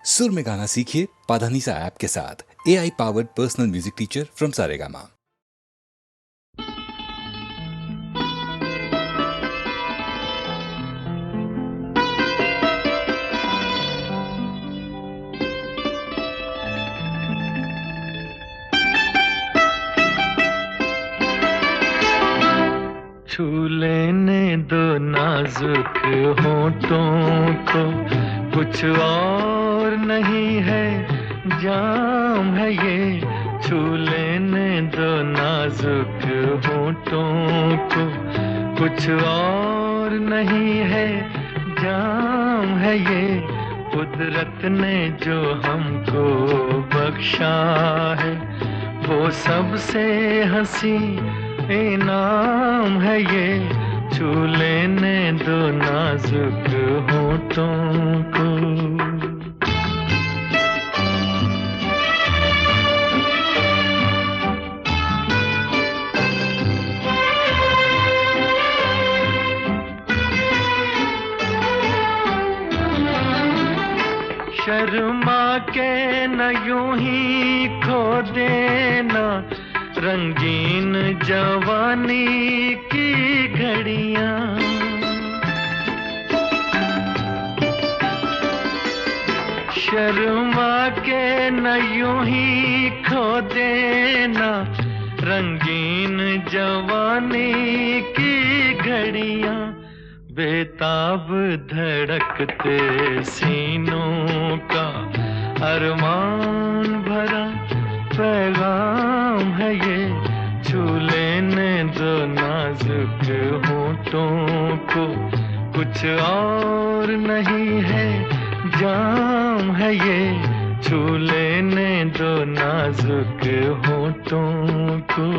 सुर में गाना सीखिए पाधानीसा ऐप के साथ। AI powered personal music teacher from Saregama. छू लेने दो नाजुक होठों को, कुछ और नहीं है जाम है ये। छू लेने दो नाजुक होठों को, कुछ और नहीं है जाम है ये। कुदरत ने जो हमको बख्शा है, वो सबसे हंसी इनाम है ये। छू लेने दो नाजुक होठों को। शर्मा के न यूं ही खो देना रंगीन जवानी की घड़ियां। शर्मा के न यूं ही खो देना रंगीन जवानी की घड़ियां। बेताब धड़कते सीनों का अरमान भरा पैगाम है ये। छू लेने दो नाजुक होठों को, कुछ और नहीं है जाम है ये। छू लेने दो नाजुक होठों को।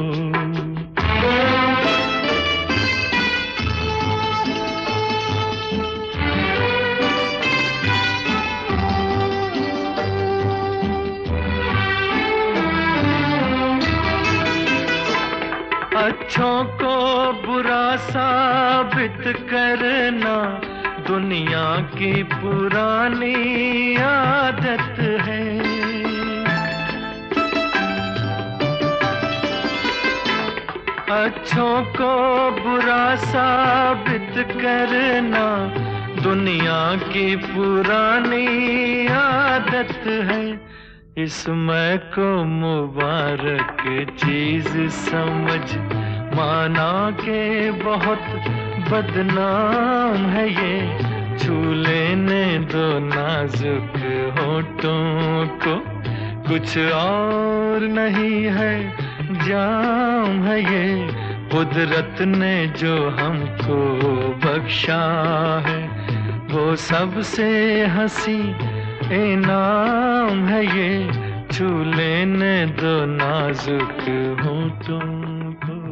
अच्छों को बुरा साबित करना दुनिया की पुरानी आदत है। अच्छों को बुरा साबित करना दुनिया की पुरानी आदत है। इसमें को मुबारक चीज समझ माना के बहुत बदनाम है ये। छू लेने दो नाजुक होठों को, कुछ और नहीं है जाम है ये। कुदरत ने जो हमको बख्शा है, वो सबसे हंसी इनाम है ये। छू लेने दो नाजुक होठों को।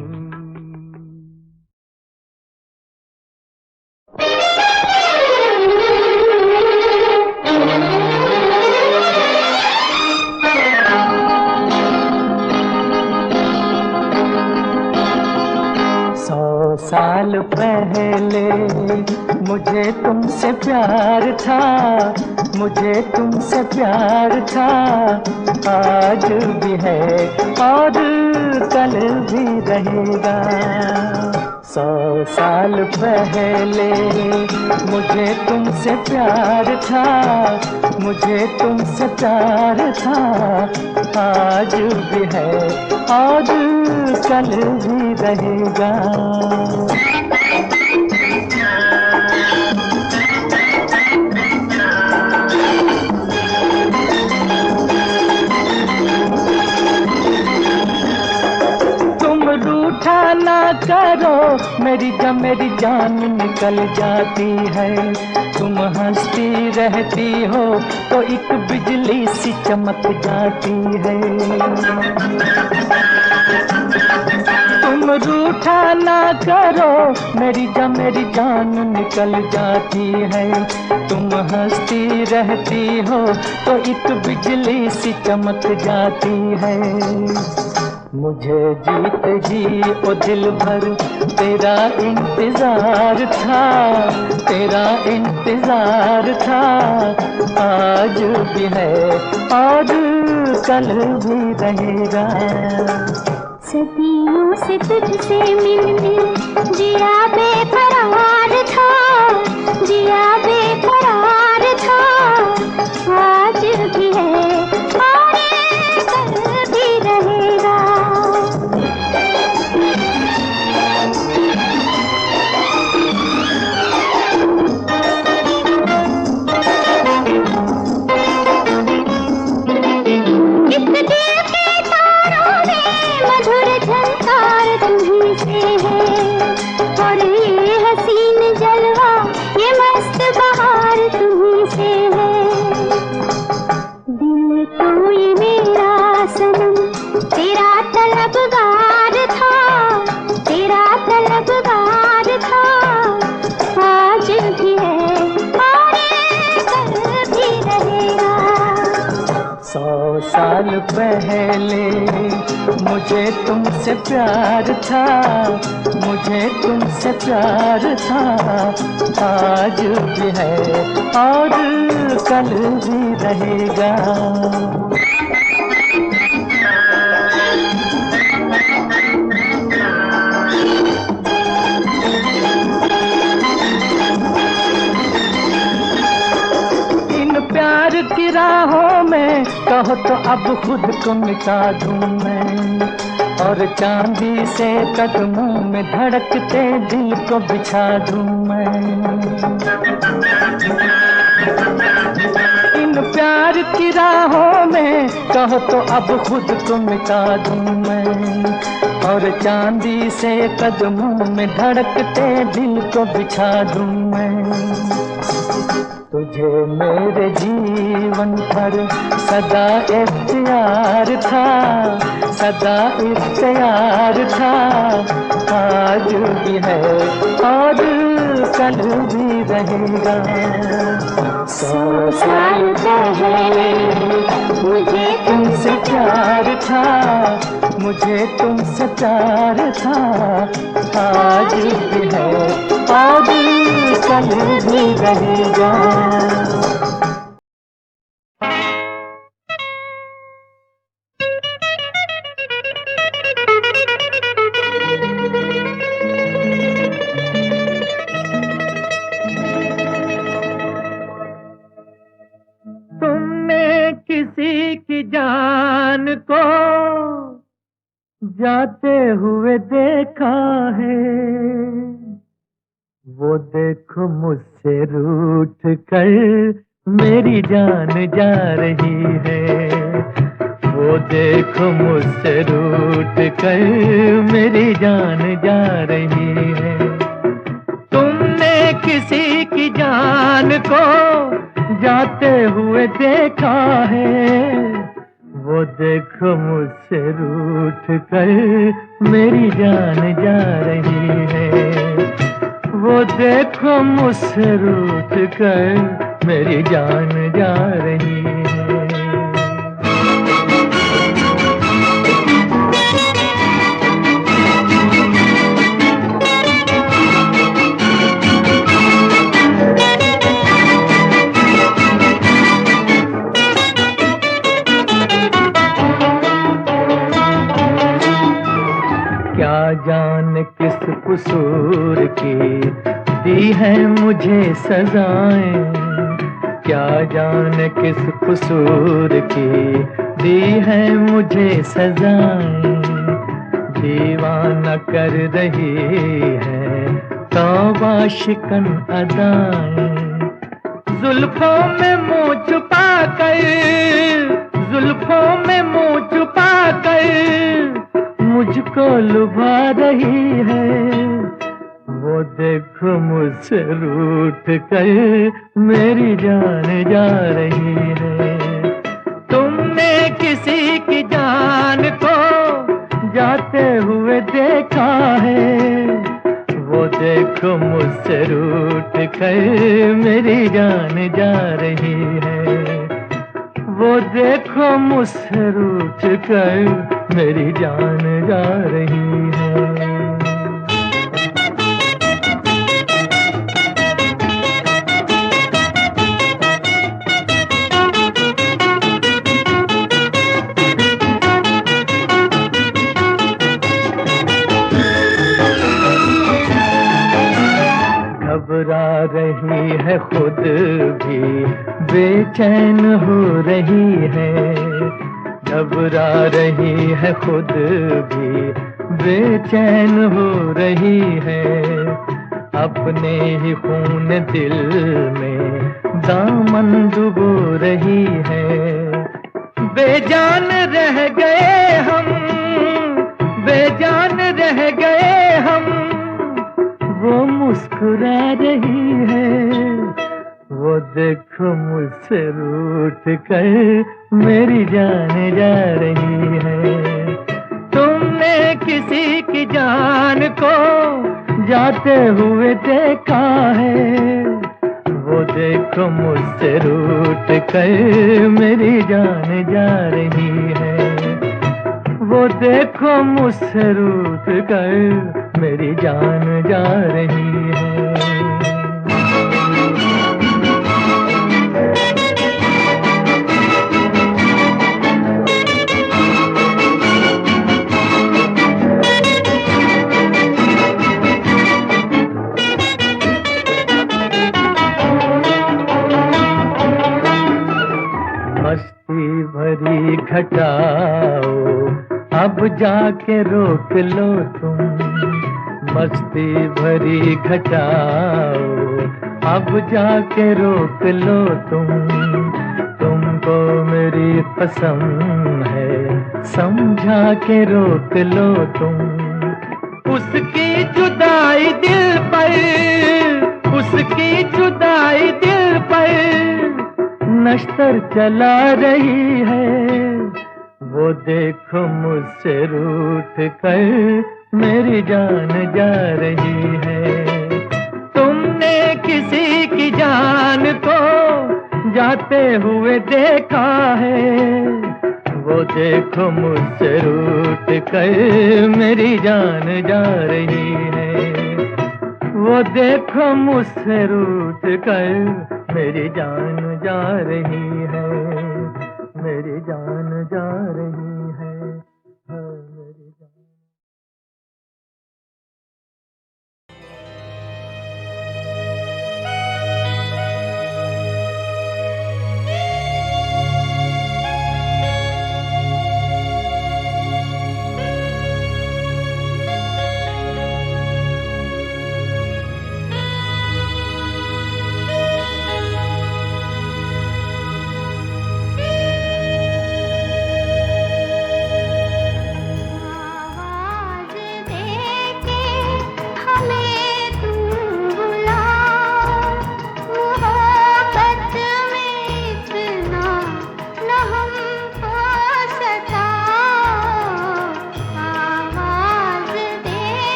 साल पहले मुझे तुमसे प्यार था, मुझे तुमसे प्यार था। आज भी है और कल भी रहेगा। 100 साल पहले मुझे तुमसे प्यार था, मुझे तुमसे प्यार था। आज भी है और कल भी रहेगा। तुम रूठा ना करो, मेरी जान निकल जाती है। तुम हंसती रहती हो तो एक बिजली सी चमक जाती है। तुम रूठा ना करो, मेरी जान निकल जाती है। तुम हंसती रहती हो तो एक बिजली सी चमक जाती है। मुझे जीत जी ओ दिल भर तेरा इंतजार था, तेरा इंतजार था। आज भी है और कल भी रहेगा। सदियों से तुझसे मिलने जिया बेकरार था, जिया बेकरार था। आज भी है और कल भी रहेगा। इस दिल के तारों में मधुर झंकार तुम्हीं से है, और ये हसीन जलवा ये मस्त बहार तुम्हीं से है। दिल तो ये मेरा सनम तेरा तलबगार था, तेरा तलबगार था। आज भी है और कल भी रहेगा। 100 साल पहले मुझे तुमसे प्यार था, मुझे तुमसे प्यार था। आज भी है और कल भी रहेगा। इन प्यार की राहों में कहो तो अब खुद को मिटा दूं मैं, और चांदी से कदमों में धड़कते दिल को बिछा दूं मैं। इन प्यार की राहों में कहो तो अब खुद को मिटा दूं मैं, और चांदी से कदमों में धड़कते दिल को बिछा दूं मैं। तुझे मेरे जीवन पर सदा इख्तियार था, सदा इख्तियार था। आज भी है और कल भी रहेगा। 100 साल पहले मुझे तुमसे प्यार था, मुझे तुमसे प्यार था। आज भी है और कल भी रहेगा। तुमने किसी की जान को जाते हुए देखा है, वो देखो मुझसे रूठ कर मेरी जान जा रही है। वो देखो मुझसे रूठ कर मेरी जान जा रही है। तुमने किसी की जान को जाते हुए देखा है, वो देखो मुझसे रूठ कर मेरी जान जा रही है। वो देखो मुझसे रूठ कर मेरी जान जा रही है। क्या जान किस कसूर की दी है मुझे सजाएं, क्या जान किस कसूर की दी है मुझे सजाएं। दीवाना कर रही है तौबा शिकन अदाएं। जुल्फों में मुँह छुपा कर, जुल्फों में मुँह छुपा कर मुझको लुभा रही है। वो देखो मुझसे रूठ कर मेरी जान जा रही है। तुमने किसी की जान को जाते हुए देखा है, वो देखो मुझसे रूठ कर मेरी जान जा रही है। वो देखो मुझसे रूठ कर मेरी जान जा रही है। घबरा रही है खुद भी, बेचैन हो रही है। घबरा रही है खुद भी, बेचैन हो रही है। अपने ही खून दिल में दामन डुबो रही है। बेजान रह गए हम, बेजान रह गए हम, वो मुस्कुरा रही है। वो देखो मुझसे रूठ कर मेरी जान जा रही है। तुमने किसी की जान को जाते हुए देखा है। वो देखो मुझसे रूठ कर मेरी जान जा रही है। वो देखो मुझसे रूठ कर मेरी जान जा रही है। मस्ती भरी घटाओ अब जाके रोक लो तुम। मस्ती भरी घटाओ अब जाके रोक लो तुम। तुमको मेरी कसम है समझा के रोक लो तुम। उसकी जुदाई दिल पर, उसकी जुदाई दिल पर नश्तर चला रही है। वो देखो मुझसे रूठ कर मेरी जान जा रही है। तुमने किसी की जान को जाते हुए देखा है। वो देखो मुझसे रूठ कर मेरी जान जा रही है। वो देखो मुझसे रूठ कर मेरी जान जा रही है। मेरी जान जा रही है, मेरी जान।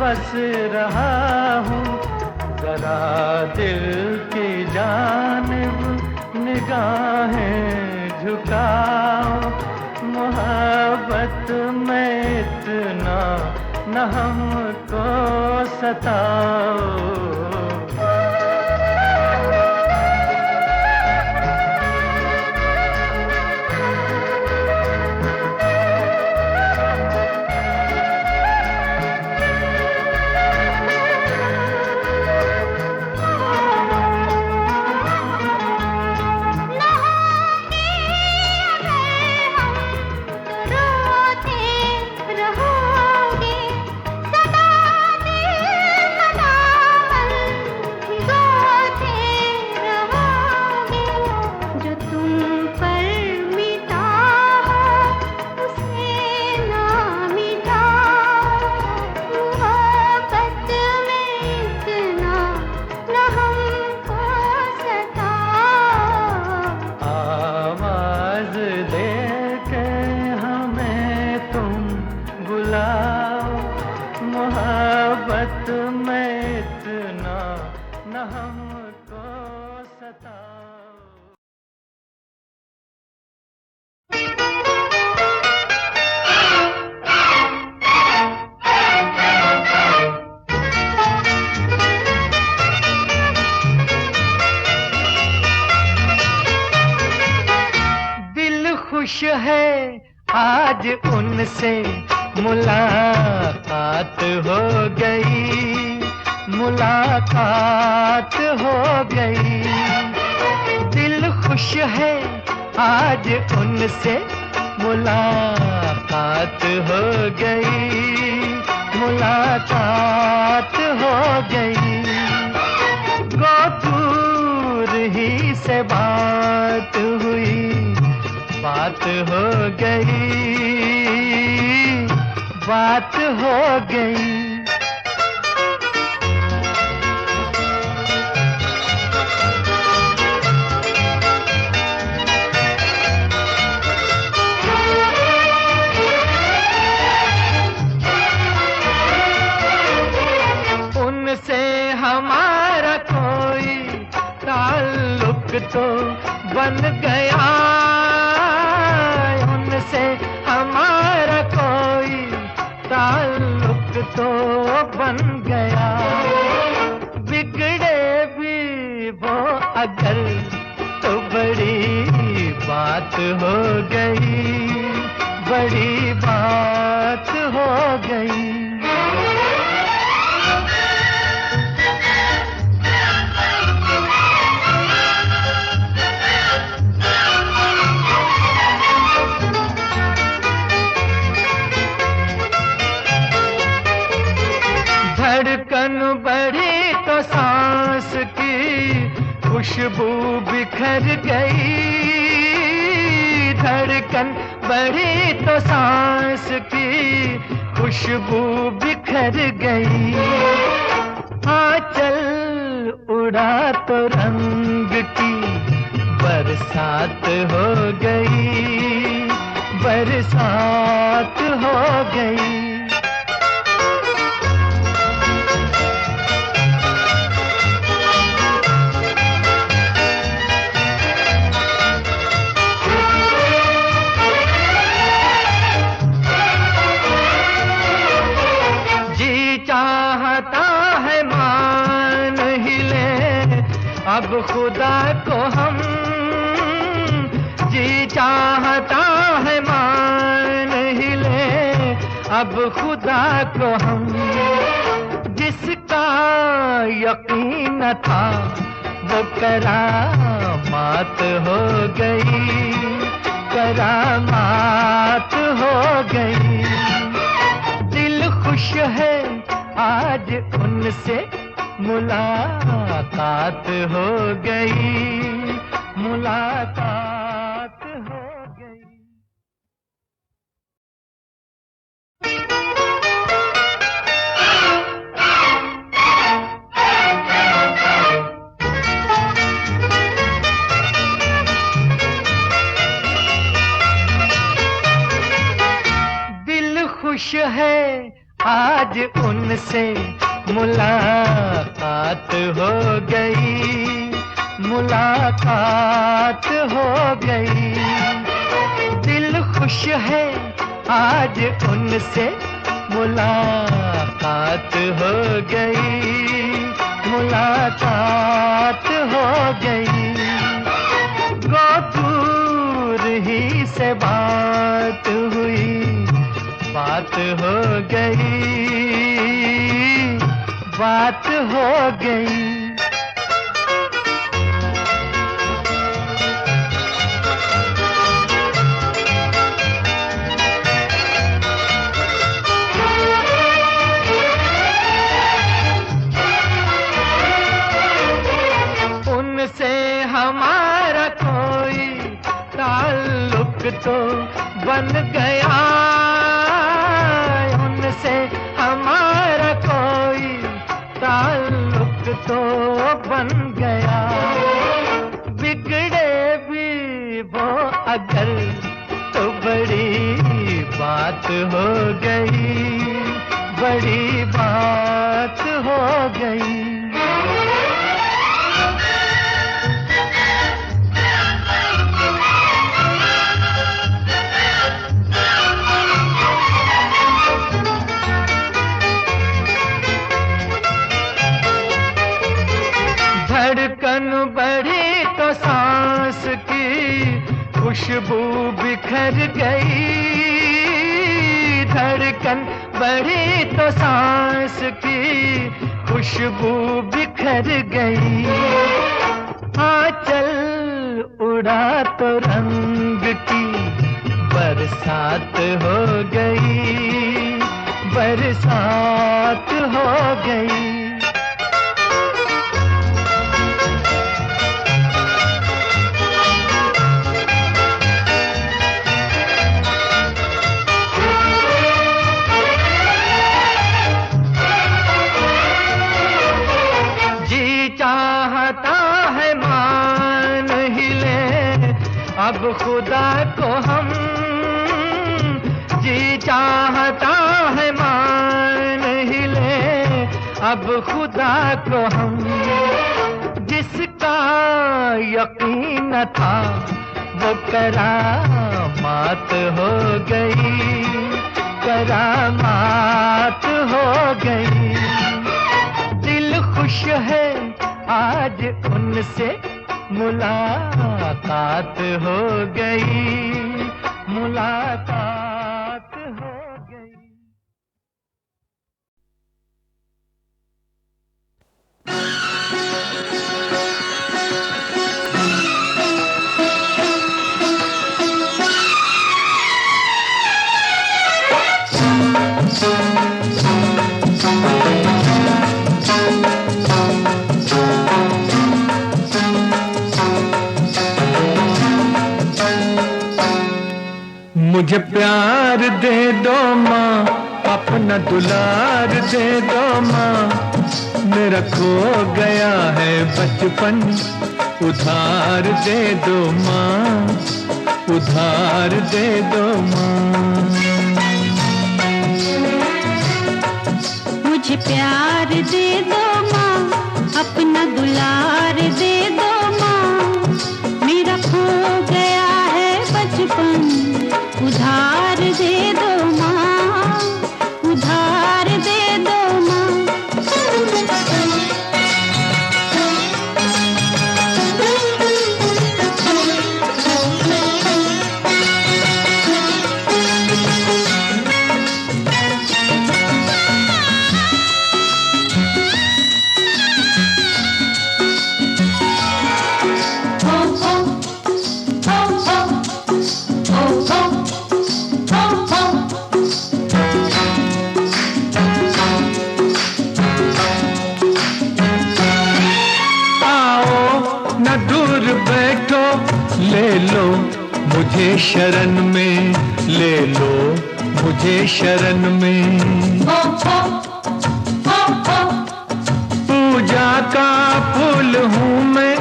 बस रहा हूँ, जरा दिल की जानिब निगाहें झुकाओ। मोहब्बत में इतना न हमको सताओ। मोहब्बत में इतना न हमको सताओ। दिल खुश है आज उनसे मुलाकात हो गई, मुलाकात हो गई। दिल खुश है आज उनसे मुलाकात हो गई, मुलाकात हो गई। गो दूर ही से बात हुई, बात हो गई, बात हो गई। उनसे हमारा कोई ताल्लुक तो बन गया, उनसे हमारा कोई ताल्लुक तो बन गया। बिगड़े भी वो अगर तो बड़ी बात हो गई, बड़ी बात हो गई। धड़कन बढ़ी तो सांस की खुशबू बिखर गई, धड़कन बढ़ी तो सांस की खुशबू बिखर गई। आंचल उड़ा तो रंग की बरसात हो गई, बरसात हो गई। चाहता है मान ही ले अब खुदा को हम, जी चाहता है मान ही ले अब खुदा को हम। जिसका यकीन था वो करामात हो गई, करामात हो गई। दिल खुश है आज उनसे मुलाकात हो गई, मुलाकात हो गई। दिल खुश है आज उनसे मुलाकात हो गई, मुलाकात हो गई। दिल खुश है आज उनसे मुलाकात हो गई, मुलाकात हो गई। गो दूर ही से बात हुई, बात हो गई, बात हो गई। उनसे हमारा कोई ताल्लुक तो बन गया, उनसे हमारा कोई ताल्लुक तो बन गया। बिगड़े भी वो अगर तो बड़ी बात हो गई, बड़ी बात हो गई। धड़कन बढ़ी तो सांस की खुशबू बिखर गई, धड़कन बढ़ी तो सांस की खुशबू बिखर गई। आंचल उड़ा तो रंग की बरसात हो गई, बरसात हो गई। चाहता है मान ही ले अब खुदा को हम, जी चाहता है मान ही ले अब खुदा को हम। जिसका यकीन था वो करामात हो गई, करामात हो गई। दिल खुश है आज उनसे मुलाकात हो गई, मुलाकात हो गई। मुझे प्यार दे दो माँ, अपना दुलार दे दो माँ। मेरा खो गया है बचपन, उधार दे दो माँ, उधार दे दो माँ। मुझे प्यार दे दो माँ, अपना दुलार दे दो माँ। मेरा खो गया है बचपन, उधार दे दो माँ, उधार दे दो माँ। ले लो मुझे शरण में, ले लो मुझे शरण में। पूजा का फूल हूँ मैं,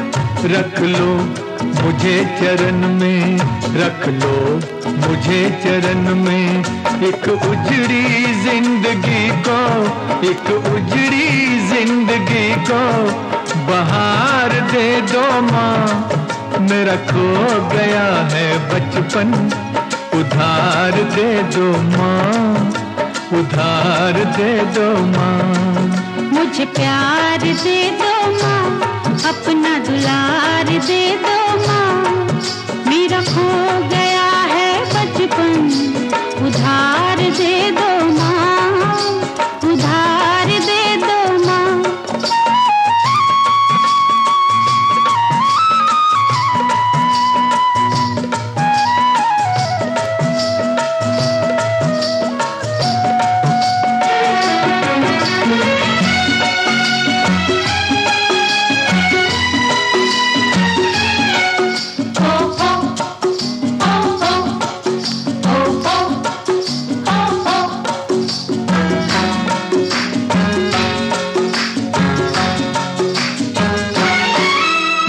रख लो मुझे चरण में, रख लो मुझे चरण में। एक उजड़ी जिंदगी को, एक उजड़ी जिंदगी को बहार दे दो माँ। मेरा खो गया है बचपन, उधार दे दो माँ, उधार दे दो माँ। मुझे प्यार दे दो माँ, अपना दुलार दे दो माँ। मेरा खो गया है बचपन, उधार दे दो माँ, उधार दे दो माँ।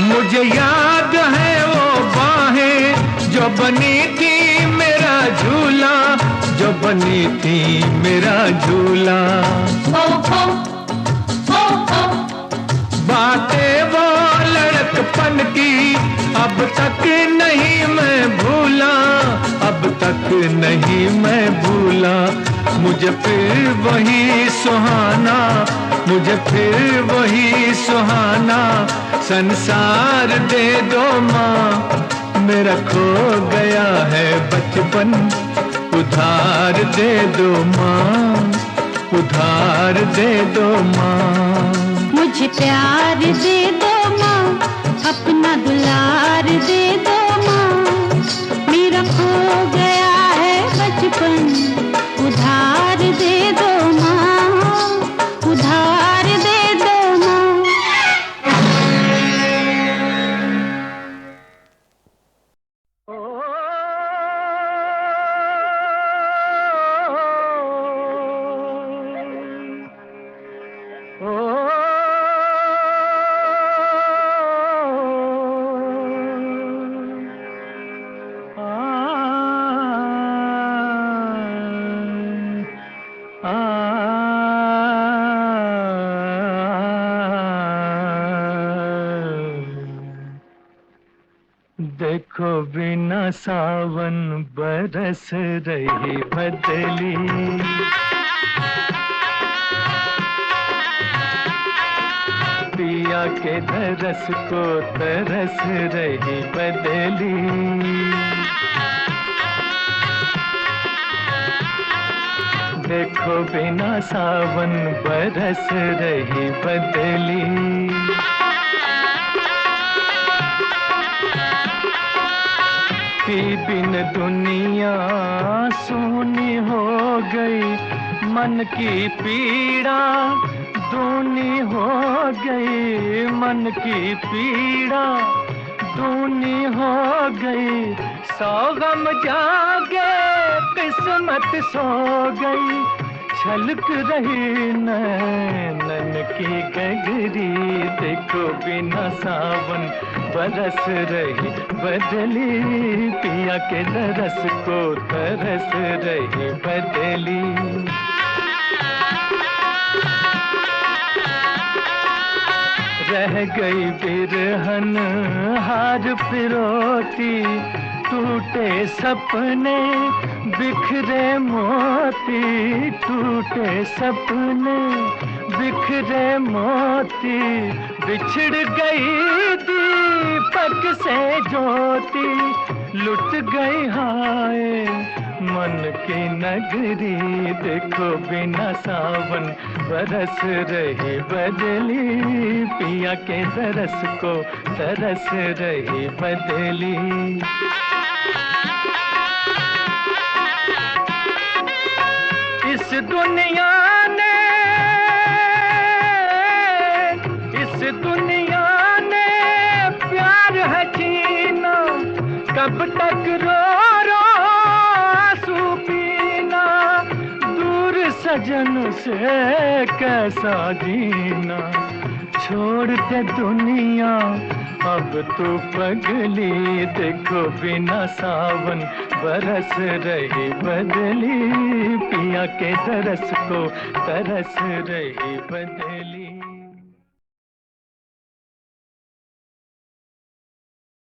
मुझे याद है वो बाहें जो बनी थी मेरा झूला, जो बनी थी मेरा झूला। बातें वो लड़कपन की अब तक नहीं मैं भूला, अब तक नहीं मैं भूला। मुझे फिर वही सुहाना, मुझे फिर वही सुहाना संसार दे दो माँ। मेरा खो गया है बचपन, उधार दे दो माँ, उधार दे दो माँ। मुझे प्यार दे दो माँ, अपना दुलार दे दो माँ। मेरा खो गया है बचपन, उधार दे दो माँ, उधार दे दो माँ। देखो बिना सावन बरस रही बदली, पिया के तरस को तरस रही बदली। देखो बिना सावन बरस रही बदली। पी बिन दुनिया सूनी हो गई, मन की पीड़ा दूनी हो गई, मन की पीड़ा दूनी हो गई। सौ गम जागे किस्मत सो गई, छलक रही नैनन की गगरी। देखो बिना सावन बरस रही बदली, पिया के तरस को तरस रही बदली। रह गई बिरहन हार पिरोती, टूटे सपने बिखरे मोती, टूटे सपने बिखरे मोती। बिछड़ गई दीपक से ज्योति, लुट गई हाय मन की नगरी। देखो बिना सावन बरस रही बदली, पिया के तरस को तरस रही बदली। इस दुनिया ने, इस दुनिया ने प्यार है छीना, कब तक रो रो आंसू पीना। दूर सजन से कैसा जीना, छोड़ दे दुनिया अब तू पगली। देख को बिना सावन बरस रही बदली, पिया के तरस को तरस रही बदली।